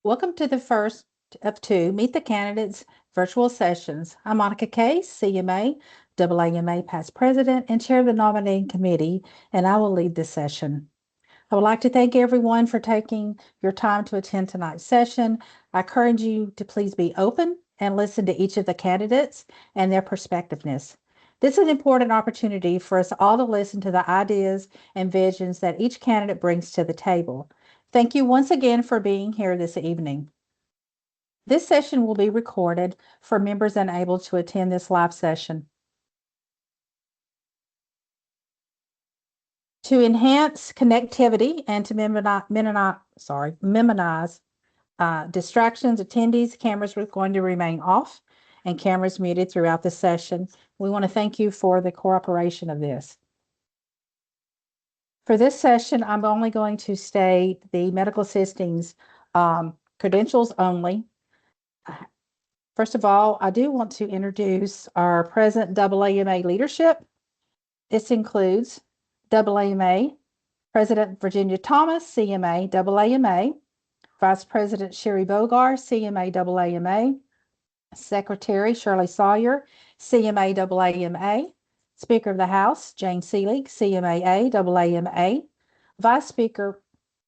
Welcome to the first of two Meet the Candidates virtual sessions. I'm Monica Case, CMA, AAMA past president, and chair of the nominating committee, and I will lead this session. I would like to thank everyone for taking your time to attend tonight's session. I encourage you to please be open and listen to each of the candidates and their perspectiveness. This is an important opportunity for us all to listen to the ideas and visions that each candidate brings to the table. Thank you once again for being here this evening. This session will be recorded for members unable to attend this live session. To enhance connectivity and to minimize distractions, attendees, cameras are going to remain off and cameras muted throughout the session. We want to thank you for the cooperation of this. For this session, I'm only going to state the medical assisting's credentials only. First of all, I do want to introduce our present AAMA leadership. This includes AAMA President Virginia Thomas, CMA AAMA, Vice President Sherry Bogar, CMA AAMA, Secretary Shirley Sawyer, CMA AAMA, Speaker of the House Jane Seelig, CMA AAMA, Vice Speaker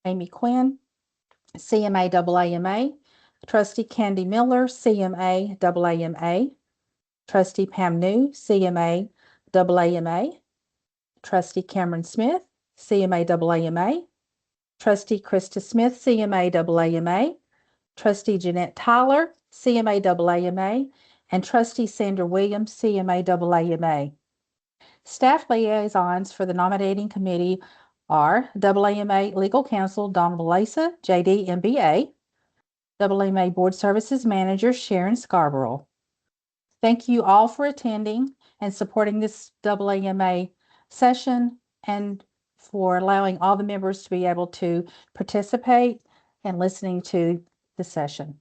Amy Quinn, CMA AAMA, Trustee Candy Miller, CMA AAMA, Trustee Pam New, CMA AAMA, Trustee Cameron Smith, CMA AAMA, Trustee Krista Smith, CMA AAMA, Trustee Jeanette Tyler, CMA AAMA, and Trustee Sandra Williams, CMA AAMA. Staff liaisons for the nominating committee are AAMA Legal Counsel Don Valesa, JD, MBA, AAMA Board Services Manager Sharon Scarborough. Thank you all for attending and supporting this AAMA session and for allowing all the members to be able to participate and listening to the session.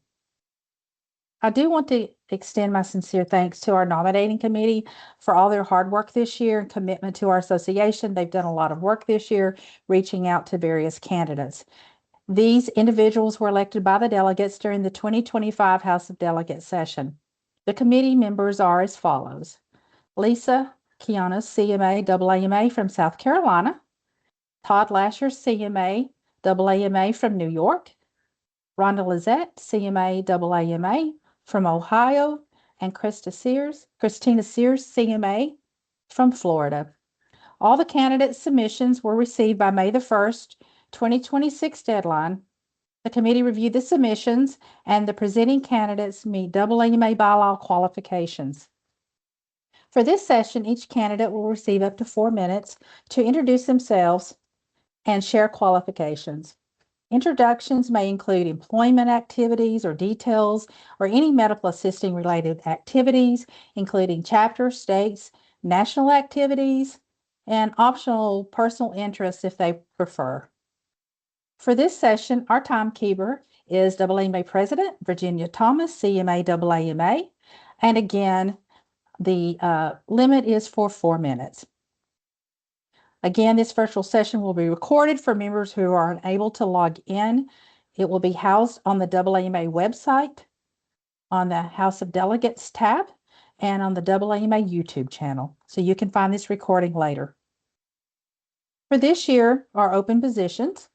I do want to extend my sincere thanks to our nominating committee for all their hard work this year and commitment to our association. They've done a lot of work this year, reaching out to various candidates. These individuals were elected by the delegates during the 2025 House of Delegates session. The committee members are as follows: Lisa Kianos, CMA AAMA from South Carolina, Todd Lasher, CMA AAMA from New York, Rhonda Lizette, CMA AAMA from Ohio, and Christina Sears, CMA from Florida. All the candidate submissions were received by May the 1st, 2026 deadline. The committee reviewed the submissions and the presenting candidates meet AAMA bylaw qualifications. For this session, each candidate will receive up to 4 minutes to introduce themselves and share qualifications. Introductions may include employment activities or details or any medical assisting related activities, including chapter, states, national activities, and optional personal interests if they prefer. For this session, our timekeeper is AAMA President Virginia Thomas, CMA AAMA, and again, the limit is for 4 minutes. Again, this virtual session will be recorded for members who are unable to log in. It will be housed on the AAMA website, on the House of Delegates tab, and on the AAMA YouTube channel, so you can find this recording later. For this year, our open positions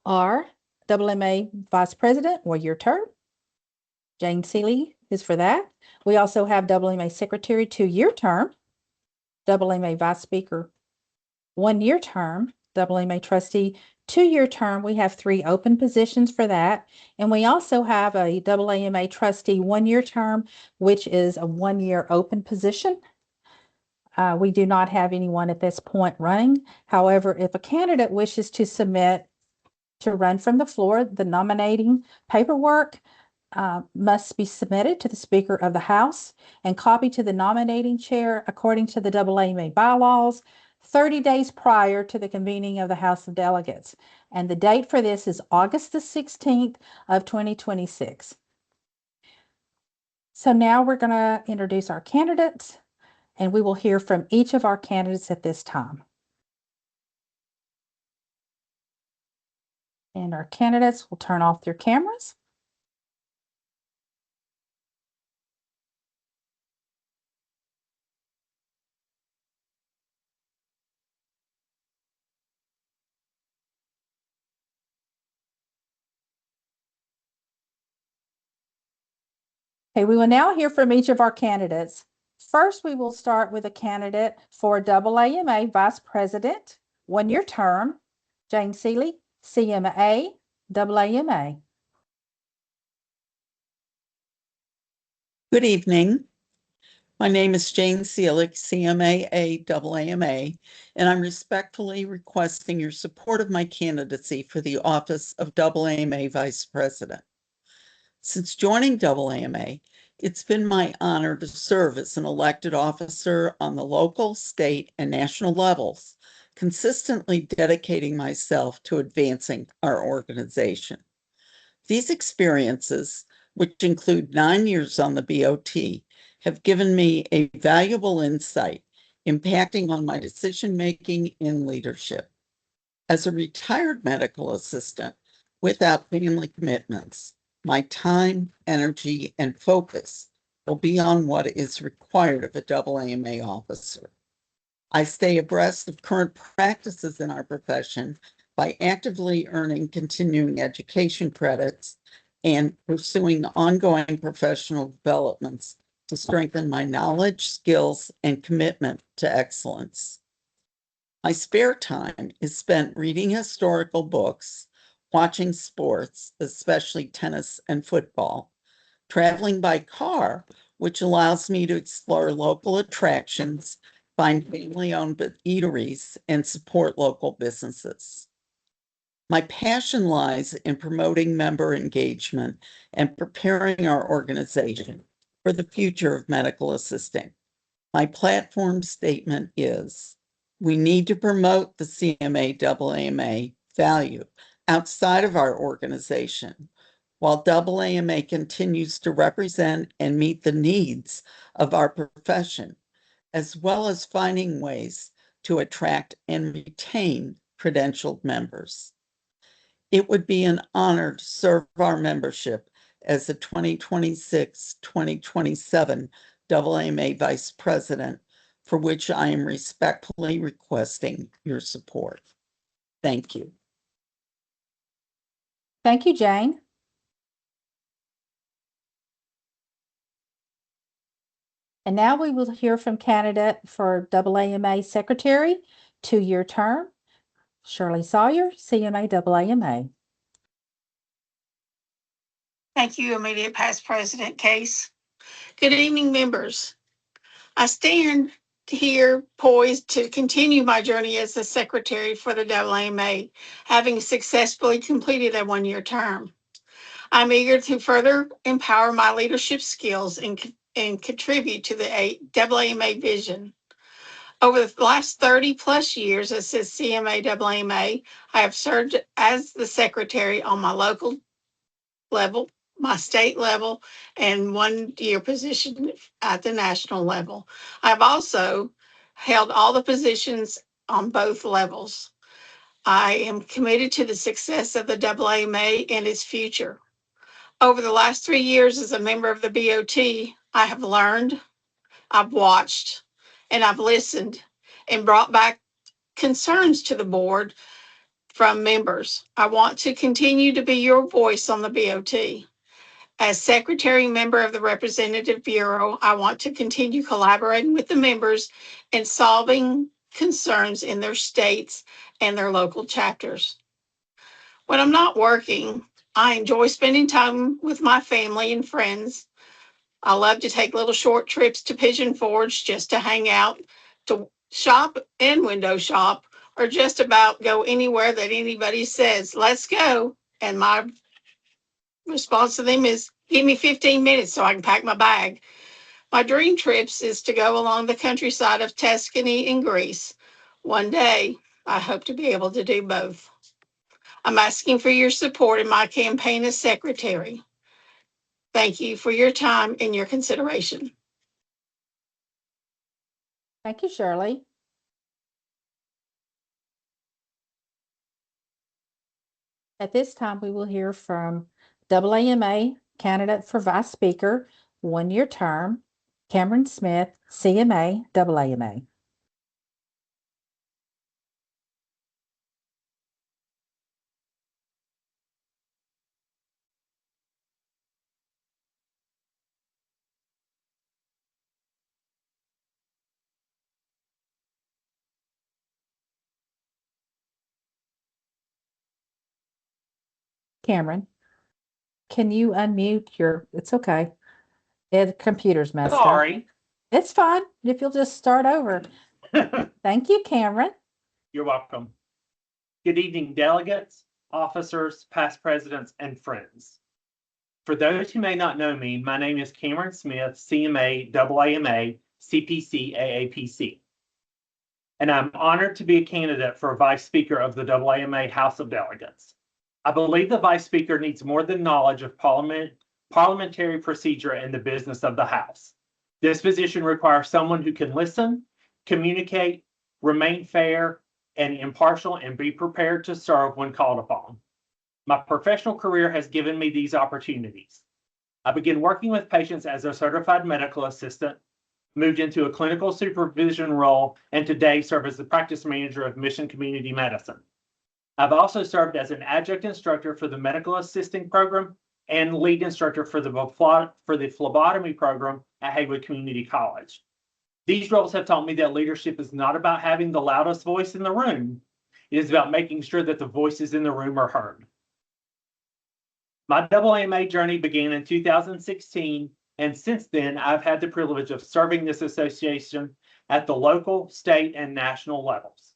are AAMA Vice President, 1-year term. Jane Seelig is for that. We also have AAMA Secretary, 2-year term. AAMA Vice Speaker, 1-year term. AAMA Trustee, 2-year term. We have 3 open positions for that. And we also have a AAMA Trustee 1-year term, which is a 1-year open position. We do not have anyone at this point running. However, if a candidate wishes to submit to run from the floor, the nominating paperwork must be submitted to the Speaker of the House and copied to the nominating chair according to the AAMA bylaws 30 days prior to the convening of the House of Delegates. And the date for this is August the 16th of 2026. So now we're going to introduce our candidates, and we will hear from each of our candidates at this time. And our candidates will turn off their cameras. Okay, we will now hear from each of our candidates. First, we will start with a candidate for AAMA Vice President, one-year term, Jane Seeley, CMA, AAMA. Good evening. My name is Jane Seelig, CMA AAMA, and I'm respectfully requesting your support of my candidacy for the office of AAMA Vice President. Since joining AAMA, it's been my honor to serve as an elected officer on the local, state, and national levels, consistently dedicating myself to advancing our organization. These experiences, which include 9 years on the BOT, have given me a valuable insight, impacting on my decision-making and leadership. As a retired medical assistant without family commitments, my time, energy, and focus will be on what is required of a AAMA officer. I stay abreast of current practices in our profession by actively earning continuing education credits and pursuing ongoing professional developments to strengthen my knowledge, skills, and commitment to excellence. My spare time is spent reading historical books, watching sports, especially tennis and football, traveling by car, which allows me to explore local attractions, find family-owned eateries, and support local businesses. My passion lies in promoting member engagement and preparing our organization for the future of medical assisting. My platform statement is, we need to promote the CMA AAMA value outside of our organization, while AAMA continues to represent and meet the needs of our profession, as well as finding ways to attract and retain credentialed members. It would be an honor to serve our membership as the 2026-2027 AAMA Vice President, for which I am respectfully requesting your support. Thank you. Thank you, Jane. And now we will hear from candidate for AAMA Secretary, 2-year term, Shirley Sawyer, CMA AAMA. Thank you, Immediate Past President Case. Good evening, members. I stand here poised to continue my journey as the Secretary for the AAMA, having successfully completed a 1-year term. I'm eager to further empower my leadership skills and contribute to the AAMA vision. Over the last 30 plus years as the CMA AAMA, I have served as the Secretary on my local level, my state level, and 1-year position at the national level. I've also held all the positions on both levels. I am committed to the success of the AAMA and its future. Over the last 3 years as a member of the BOT, I have learned, I've watched, and I've listened and brought back concerns to the board from members. I want to continue to be your voice on the BOT. As Secretary member of the Representative Bureau, I want to continue collaborating with the members and solving concerns in their states and their local chapters. When I'm not working, I enjoy spending time with my family and friends. I love to take little short trips to Pigeon Forge just to hang out, to shop and window shop, or just about go anywhere that anybody says, let's go. And my response to them is, give me 15 minutes so I can pack my bag. My dream trips is to go along the countryside of Tuscany and Greece. One day, I hope to be able to do both. I'm asking for your support in my campaign as Secretary. Thank you for your time and your consideration. Thank you, Shirley. And At this time, we will hear from AAMA candidate for Vice Speaker, one-year term, Cameron Smith, CMA, AAMA. Cameron, can you unmute your, it's okay. The computer's messed up. Sorry. It's fine if you'll just start over. Thank you, Cameron. You're welcome. Good evening, delegates, officers, past presidents, and friends. For those who may not know me, my name is Cameron Smith, CMA, AAMA, CPC, AAPC. And I'm honored to be a candidate for Vice Speaker of the AAMA House of Delegates. I believe the Vice Speaker needs more than knowledge of parliamentary procedure and the business of the House. This position requires someone who can listen, communicate, remain fair and impartial, and be prepared to serve when called upon. My professional career has given me these opportunities. I began working with patients as a certified medical assistant, moved into a clinical supervision role, and today serve as the practice manager of Mission Community Medicine. I've also served as an adjunct instructor for the medical assisting program and lead instructor for the phlebotomy program at Haywood Community College. These roles have taught me that leadership is not about having the loudest voice in the room. It is about making sure that the voices in the room are heard. My AAMA journey began in 2016, and since then, I've had the privilege of serving this association at the local, state, and national levels.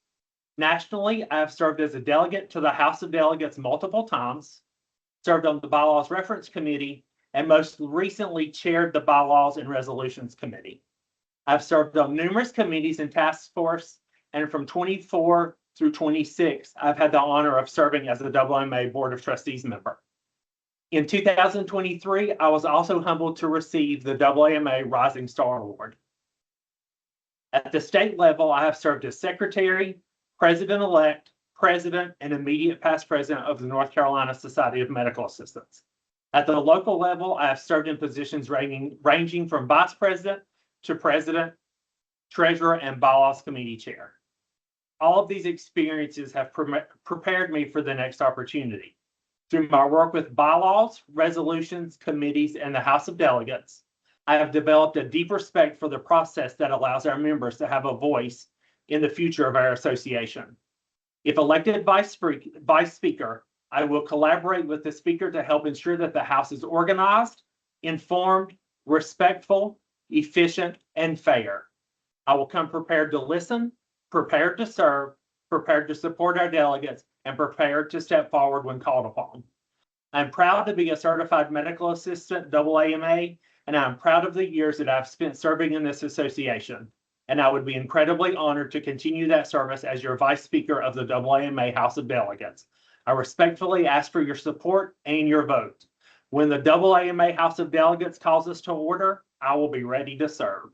Nationally, I've served as a delegate to the House of Delegates multiple times, served on the Bylaws Reference Committee, and most recently chaired the Bylaws and Resolutions Committee. I've served on numerous committees and task force, and from 24 through 26, I've had the honor of serving as a AAMA Board of Trustees member. In 2023, I was also humbled to receive the AAMA Rising Star Award. At the state level, I have served as secretary, president-elect, president, and immediate past president of the North Carolina Society of Medical Assistants. At the local level, I have served in positions ranging from vice president to president, treasurer, and bylaws committee chair. All of these experiences have prepared me for the next opportunity. Through my work with bylaws, resolutions, committees, and the House of Delegates, I have developed a deep respect for the process that allows our members to have a voice in the future of our association. If elected Vice Speaker, I will collaborate with the Speaker to help ensure that the House is organized, informed, respectful, efficient, and fair. I will come prepared to listen, prepared to serve, prepared to support our delegates, and prepared to step forward when called upon. I'm proud to be a certified medical assistant, AAMA, and I'm proud of the years that I've spent serving in this association. And I would be incredibly honored to continue that service as your Vice Speaker of the AAMA House of Delegates. I respectfully ask for your support and your vote. When the AAMA House of Delegates calls us to order, I will be ready to serve.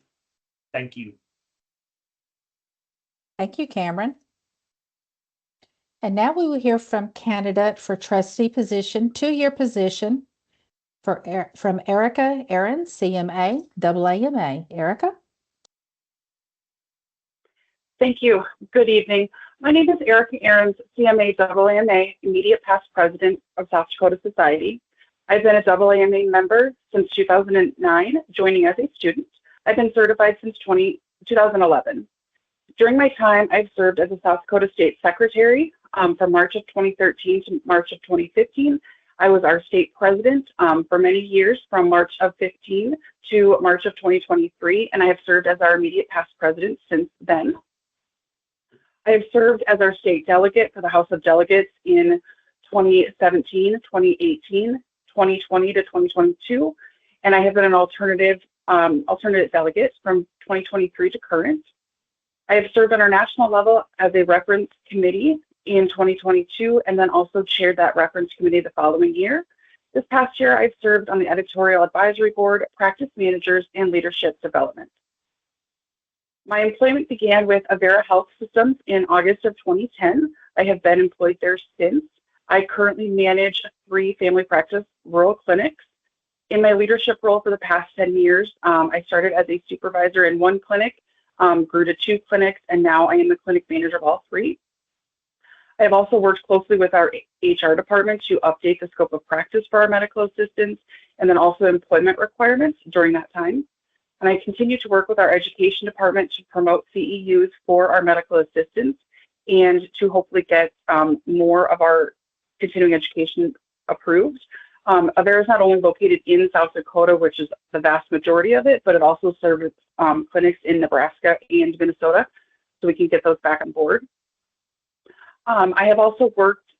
Thank you. Thank you, Cameron. And now we will hear from candidate for trustee position, two-year position from Erica Aaron, CMA, AAMA. Erica? Thank you. Good evening. My name is Erica Aarons, CMA, AAMA, immediate past president of South Dakota Society. I've been a AAMA member since 2009, joining as a student. I've been certified since 2011. During my time, I've served as a South Dakota State Secretary from March of 2013 to March of 2015. I was our state president for many years, from March of 15 to March of 2023, and I have served as our immediate past president since then. I have served as our state delegate for the House of Delegates in 2017, 2018, 2020 to 2022, and I have been an alternate delegate from 2023 to current. I have served on our national level as a reference committee in 2022, and then also chaired that reference committee the following year. This past year, I've served on the editorial advisory board, practice managers, and leadership development. My employment began with Avera Health Systems in August of 2010. I have been employed there since. I currently manage 3 family practice rural clinics. In my leadership role for the past 10 years, I started as a supervisor in 1 clinic, grew to 2 clinics, and now I am the clinic manager of all 3. I have also worked closely with our HR department to update the scope of practice for our medical assistants and then also employment requirements during that time. And I continue to work with our education department to promote CEUs for our medical assistants and to hopefully get more of our continuing education approved. Avera is not only located in South Dakota, which is the vast majority of it, but it also serves clinics in Nebraska and Minnesota, so we can get those back on board. I have also worked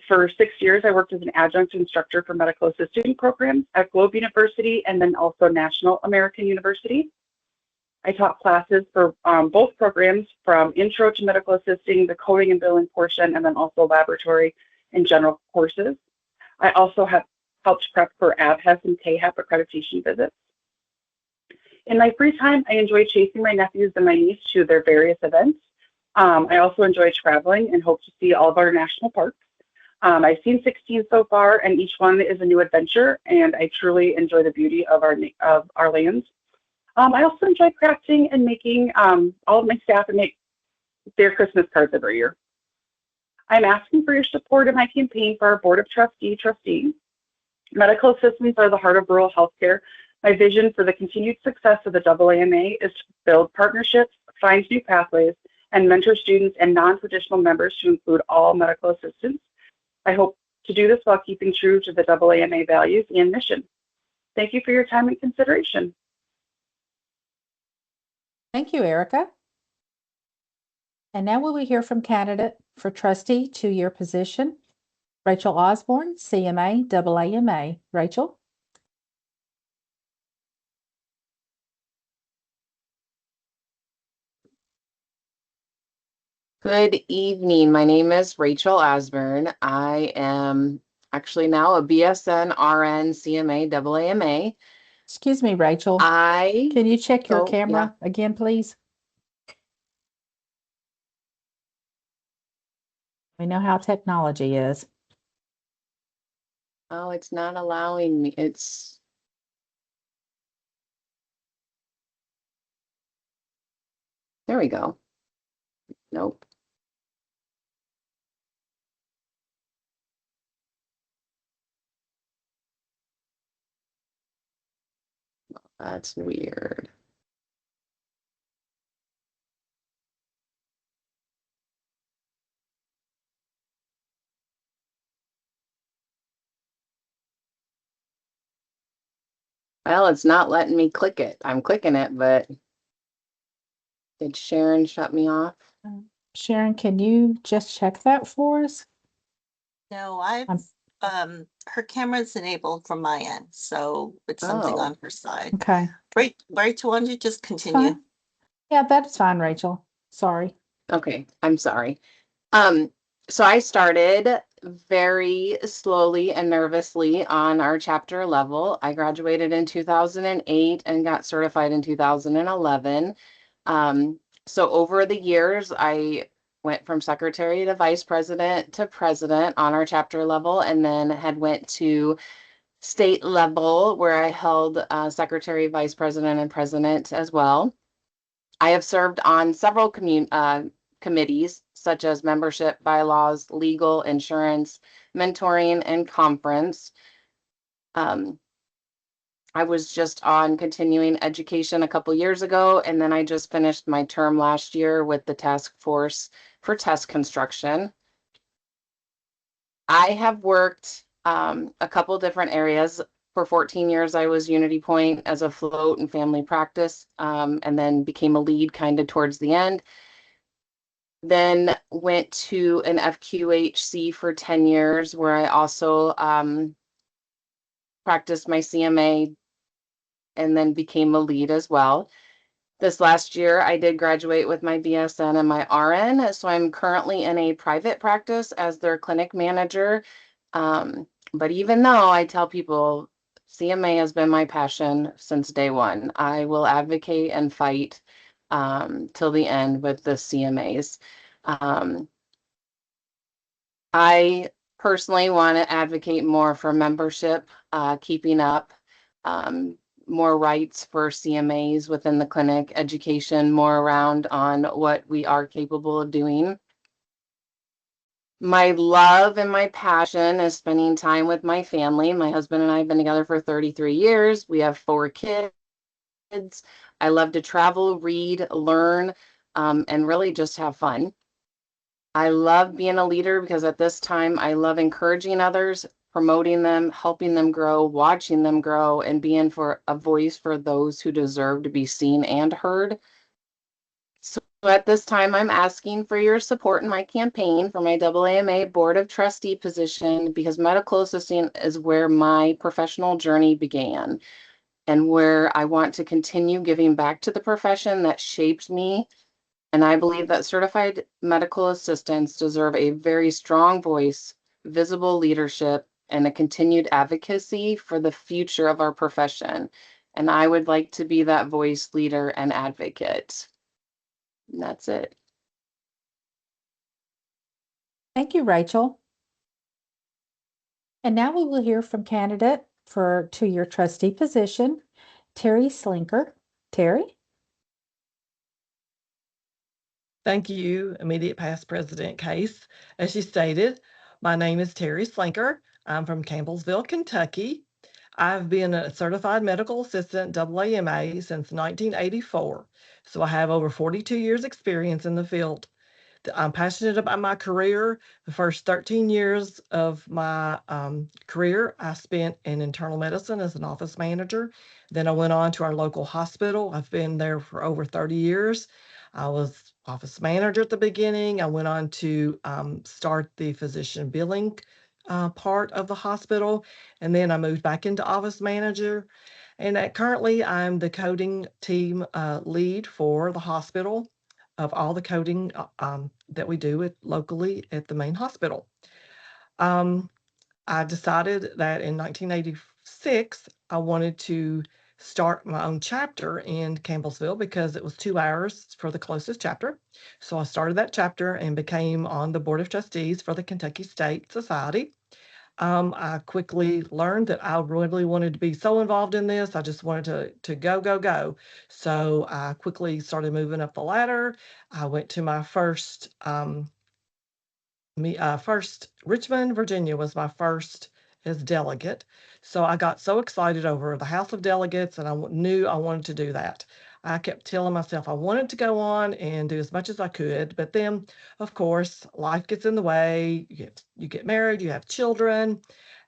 for 6 years. I worked as an adjunct instructor for medical assisting programs at Globe University and then also National American University. I taught classes for both programs, from intro to medical assisting, the coding and billing portion, and then also laboratory and general courses. I also have helped prep for ABHES and TAHEP accreditation visits. In my free time, I enjoy chasing my nephews and my niece to their various events. I also enjoy traveling and hope to see all of our national parks. I've seen 16 so far, and each one is a new adventure, and I truly enjoy the beauty of our lands. I also enjoy crafting and making all of my staff make their Christmas cards every year. I'm asking for your support in my campaign for our Board of Trustees. Medical assistants are the heart of rural healthcare. My vision for the continued success of the AAMA is to build partnerships, find new pathways, and mentor students and non-traditional members to include all medical assistants. I hope to do this while keeping true to the AAMA values and mission. Thank you for your time and consideration. Thank you, Erica. And now will we hear from candidate for trustee 2-year position, Rachel Osborne, CMA, AAMA. Rachel? Good evening. My name is Rachel Osborne. I am actually now a BSN RN CMA AAMA. Excuse me, Rachel. Can you check your camera again, please? We know how technology is. Oh, it's not allowing me. There we go. Nope. That's weird. Well, it's not letting me click it. I'm clicking it, but did Sharon shut me off? Sharon, can you just check that for us? No, her camera's enabled from my end, so it's something Oh. on her side. Okay. Rachel, why don't you just continue? Fine. Yeah, that's fine, Rachel. Sorry. Okay, I'm sorry. So I started very slowly and nervously on our chapter level. I graduated in 2008 and got certified in 2011. So over the years, I went from secretary to vice president to president on our chapter level, and then had went to state level where I held secretary, vice president, and president as well. I have served on several committees, such as membership, bylaws, legal, insurance, mentoring, and conference. I was just on continuing education a couple years ago, and then I just finished my term last year with the task force for test construction. I have worked a couple different areas. For 14 years, I was Unity Point as a float and family practice, and then became a lead kind of towards the end. Then went to an FQHC for 10 years, where I also practiced my CMA and then became a lead as well. This last year, I did graduate with my BSN and my RN, so I'm currently in a private practice as their clinic manager. But even though I tell people CMA has been my passion since day one, I will advocate and fight till the end with the CMAs. I personally want to advocate more for membership, keeping up, more rights for CMAs within the clinic, education more around on what we are capable of doing. My love and my passion is spending time with my family. My husband and I have been together for 33 years. We have 4 kids. I love to travel, read, learn, and really just have fun. I love being a leader because at this time I love encouraging others, promoting them, helping them grow, watching them grow, and being for a voice for those who deserve to be seen and heard. So at this time, I'm asking for your support in my campaign for my AAMA Board of Trustee position because medical assisting is where my professional journey began and where I want to continue giving back to the profession that shaped me. And I believe that certified medical assistants deserve a very strong voice, visible leadership, and a continued advocacy for the future of our profession. And I would like to be that voice, leader, and advocate. And that's it. Thank you, Rachel. And now we will hear from candidate to your trustee position, Terry Slinker. Terry? Thank you, immediate past President Case. As she stated, my name is Terry Slinker. I'm from Campbellsville, Kentucky. I've been a certified medical assistant AAMA since 1984, so I have over 42 years experience in the field. I'm passionate about my career. The first 13 years of my career, I spent in internal medicine as an office manager. Then I went on to our local hospital. I've been there for over 30 years. I was office manager at the beginning. I went on to start the physician billing part of the hospital. And then I moved back into office manager. And currently I'm the coding team lead for the hospital of all the coding that we do locally at the main hospital. I decided that in 1986, I wanted to start my own chapter in Campbellsville because it was 2 hours for the closest chapter. So I started that chapter and became on the Board of Trustees for the Kentucky State Society. I quickly learned that I really wanted to be so involved in this. I just wanted to go. So I quickly started moving up the ladder. I went to my first, Richmond, Virginia was my first as delegate. So I got so excited over the House of Delegates and I knew I wanted to do that. I kept telling myself I wanted to go on and do as much as I could, but then, of course, life gets in the way. You get married, you have children,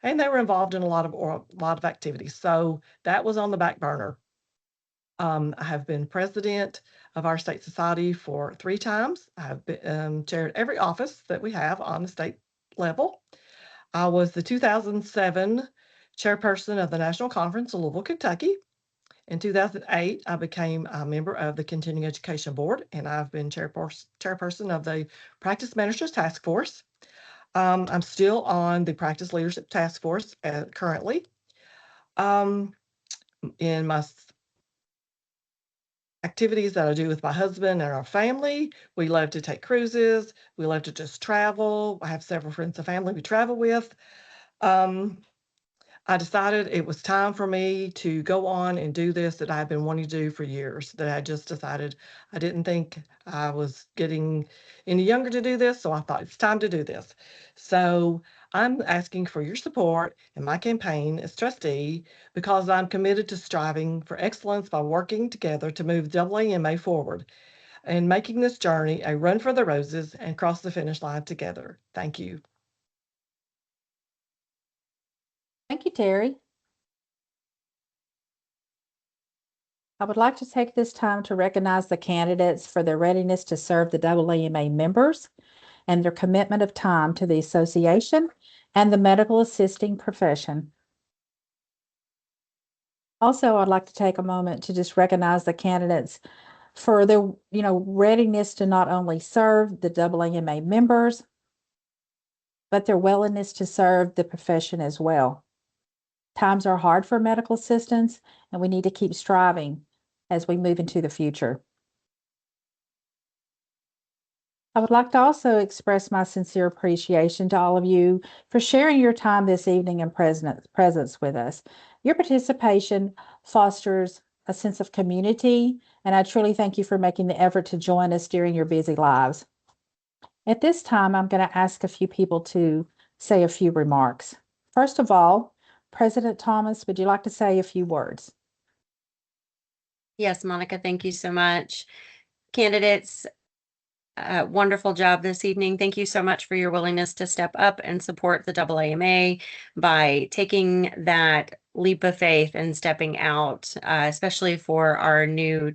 and they were involved in a lot of activities. So that was on the back burner. I have been president of our state society for 3 times. I have been, chaired every office that we have on the state level. I was the 2007 chairperson of the National Conference of Louisville, Kentucky. In 2008, I became a member of the Continuing Education Board, and I've been chairperson of the Practice Managers Task Force. I'm still on the Practice Leadership Task Force currently. In my activities that I do with my husband and our family, we love to take cruises. We love to just travel. I have several friends and family we travel with. I decided it was time for me to go on and do this that I've been wanting to do for years, that I just decided I didn't think I was getting any younger to do this, so I thought it's time to do this. So I'm asking for your support in my campaign as trustee because I'm committed to striving for excellence by working together to move AAMA forward and making this journey a run for the roses and cross the finish line together. Thank you. Thank you, Terry. I would like to take this time to recognize the candidates for their readiness to serve the AAMA members and their commitment of time to the association and the medical assisting profession. Also, I'd like to take a moment to just recognize the candidates for their, readiness to not only serve the AAMA members, but their willingness to serve the profession as well. Times are hard for medical assistants, and we need to keep striving as we move into the future. I would like to also express my sincere appreciation to all of you for sharing your time this evening and presence with us. Your participation fosters a sense of community, and I truly thank you for making the effort to join us during your busy lives. At this time, I'm going to ask a few people to say a few remarks. First of all, President Thomas, would you like to say a few words? Yes, Monica, thank you so much. Candidates, wonderful job this evening. Thank you so much for your willingness to step up and support the AAMA by taking that leap of faith and stepping out, especially for our new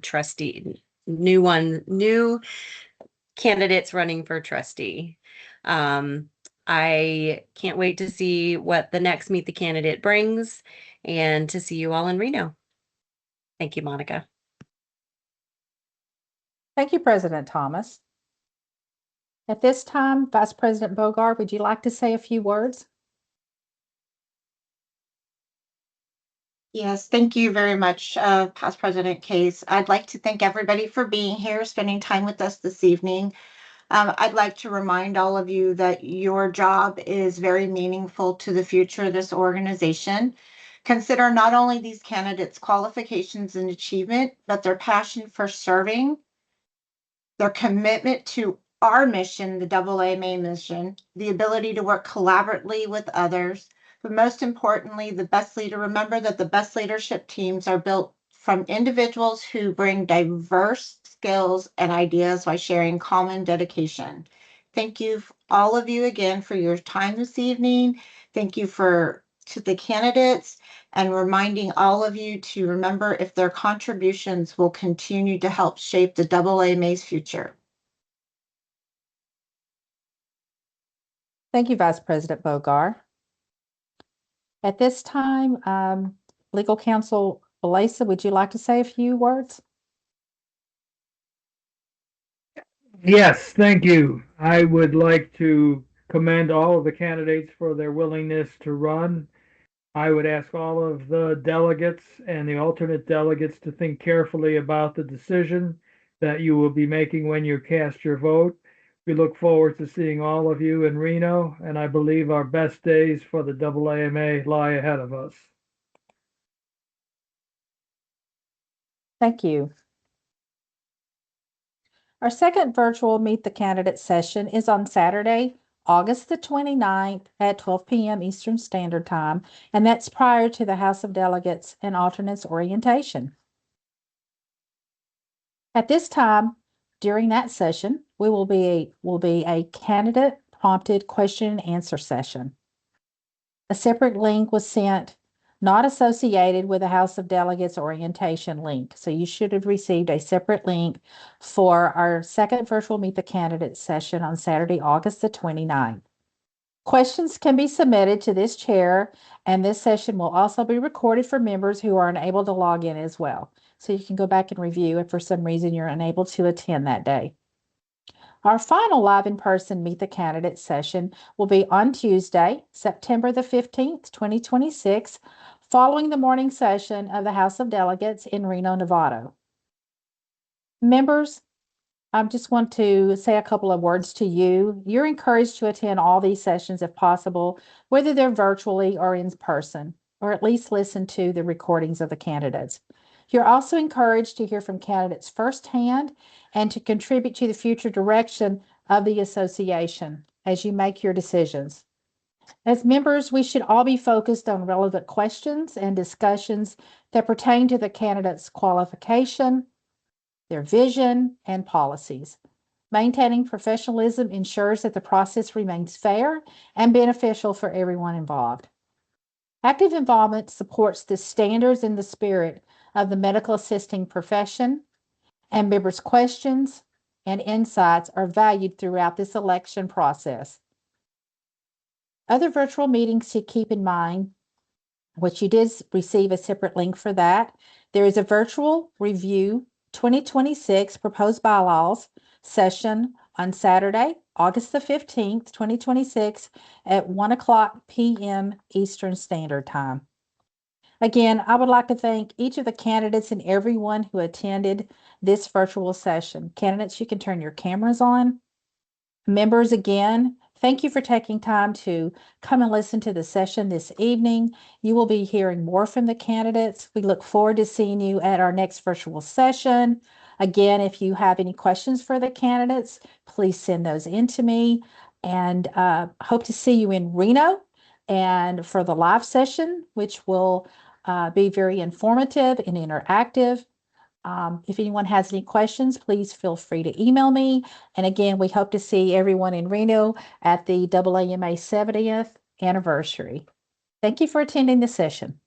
candidates running for trustee. I can't wait to see what the next Meet the Candidate brings and to see you all in Reno. Thank you, Monica. Thank you, President Thomas. At this time, Vice President Bogard, would you like to say a few words? Yes, thank you very much, Past President Case. I'd like to thank everybody for being here, spending time with us this evening. I'd like to remind all of you that your job is very meaningful to the future of this organization. Consider not only these candidates' qualifications and achievement, but their passion for serving, their commitment to our mission, the AAMA mission, the ability to work collaboratively with others, but most importantly, remember that the best leadership teams are built from individuals who bring diverse skills and ideas by sharing common dedication. Thank you, all of you, again for your time this evening. Thank you to the candidates, and reminding all of you to remember if their contributions will continue to help shape the AAMA's future. Thank you, Vice President Bogard. At this time, Legal Counsel Belisa, would you like to say a few words? Yes, thank you. I would like to commend all of the candidates for their willingness to run. I would ask all of the delegates and the alternate delegates to think carefully about the decision that you will be making when you cast your vote. We look forward to seeing all of you in Reno, and I believe our best days for the AAMA lie ahead of us. Thank you. Our second virtual Meet the Candidate session is on Saturday, August the 29th at 12 p.m. Eastern Standard Time, and that's prior to the House of Delegates and Alternates orientation. At this time, during that session, will be a candidate prompted question and answer session. A separate link was sent, not associated with the House of Delegates orientation link. So you should have received a separate link for our second virtual Meet the Candidate session on Saturday, August the 29th. Questions can be submitted to this chair, and this session will also be recorded for members who are unable to log in as well. So you can go back and review if for some reason you're unable to attend that day. Our final live in-person Meet the Candidate session will be on Tuesday, September the 15th, 2026, following the morning session of the House of Delegates in Reno, Nevada. Members, I just want to say a couple of words to you. You're encouraged to attend all these sessions if possible, whether they're virtually or in person, or at least listen to the recordings of the candidates. You're also encouraged to hear from candidates firsthand and to contribute to the future direction of the association as you make your decisions. As members, we should all be focused on relevant questions and discussions that pertain to the candidate's qualification, their vision, and policies. Maintaining professionalism ensures that the process remains fair and beneficial for everyone involved. Active involvement supports the standards and the spirit of the medical assisting profession, and members' questions and insights are valued throughout this election process. Other virtual meetings to keep in mind, which you did receive a separate link for that. There is a virtual review 2026 proposed bylaws session on Saturday, August the 15th, 2026 at 1:00 p.m. Eastern Standard Time. Again, I would like to thank each of the candidates and everyone who attended this virtual session. Candidates, you can turn your cameras on. Members, again, thank you for taking time to come and listen to the session this evening. You will be hearing more from the candidates. We look forward to seeing you at our next virtual session. Again, if you have any questions for the candidates, please send those in to me. And hope to see you in Reno and for the live session, which will be very informative and interactive. If anyone has any questions, please feel free to email me. And again, we hope to see everyone in Reno at the AAMA 70th anniversary. Thank you for attending the session.